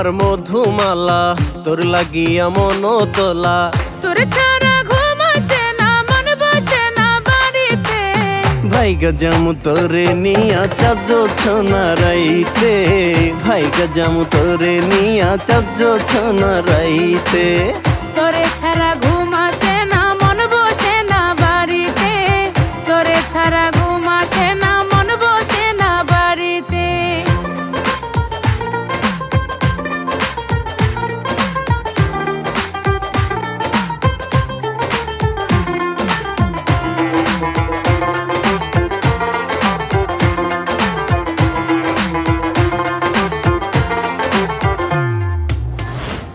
আমার মধুমালা, তোর লাগিয়া মন তোলা। তোর ছাড়া ঘুম আসে না, মন বসে না বাড়িতে। ভাইগা জামু তোরে নিয়া চাঁদ ছোনা রাইতে, ভাইগা জামু তোরে নিয়া চাঁদ ছোনা রাইতে। তোরে ছাড়া ঘুম আসে না, মন বসে না বাড়িতে। তোরে ছাড়া ঘুম আসে না, মন বসে না বাড়িতে।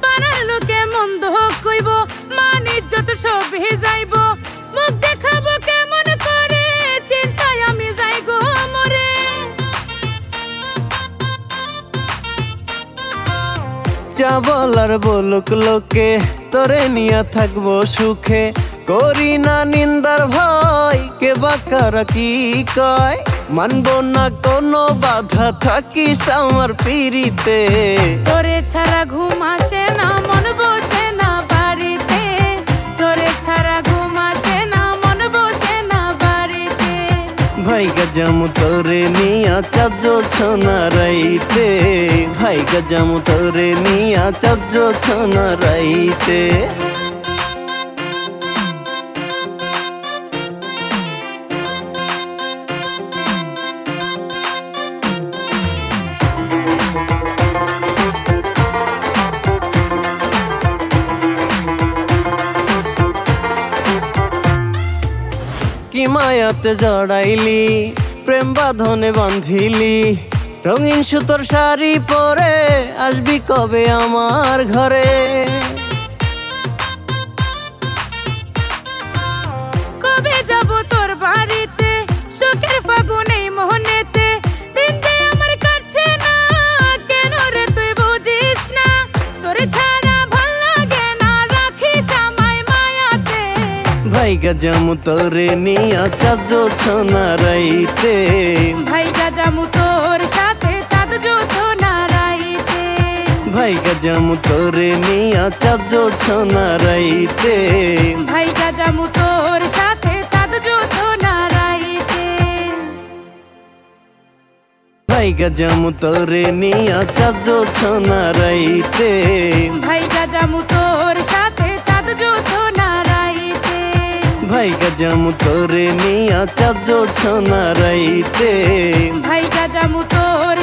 পাড়ার লোকে মন্দ কইব, মান ইজ্জত সব যাইব। মুখ দেখাবো কেমন করে, চিন্তায় আমি যাই গো মরে। যা বলার বলুক লোকে, তোরে নিয়া থাকবো সুখে। করি না নিন্দার ভয়, কে বাকারা কি কয়। মানবো না কোনো বাধা, থাকিস আমার পিরিতে। তোরে ছাড়া ঘুম আসে না, মন বসে না বাড়িতে। তোরে ছাড়া ঘুম আসে না, মন বসে না বাড়িতে। ভাইগা জামু তোরে নিয়া চাঁদ ছোনা রাইতে, ভাইগা জামু তোরে নিয়া চাঁদ ছোনা রাইতে। কি মায়াতে জড়াইলি, প্রেম বাঁধনে বাঁধিলি। রঙিন সুতোর শাড়ি পরে আসবি কবে আমার ঘরে। কবে যাব তোর বাড়িতে, সুখের ফাগুনে মোহনেতে। দিন যে আমার কাটছে না, কেন রে তুই বুঝিস না। তোরে ছাড়া ভাল লাগে না, রাখিস আমায় মায়াতে। ভাইগা জামু তোরে নিয়া চাঁদ ছোনা রাইতে, ভাইগা জামু তোর সাথে চাঁদ জোছনা রাইতে। ভাইগা জামু তোরে নিয়া চাঁদ ছোনা রাইতে। ভাইগা জামু তোর সাথে চাঁদ জোছনা রাইতে। ভাইগা জামু তোরে নিয়া চাঁদ ছোনা রাইতে। ভাইগা জামু তোর সাথে চাঁদ জোছনা রাইতে। ভাইগা জামু তোরে নিয়া চাঁদ ছোনা রাইতে। ভাইগা জামু তোর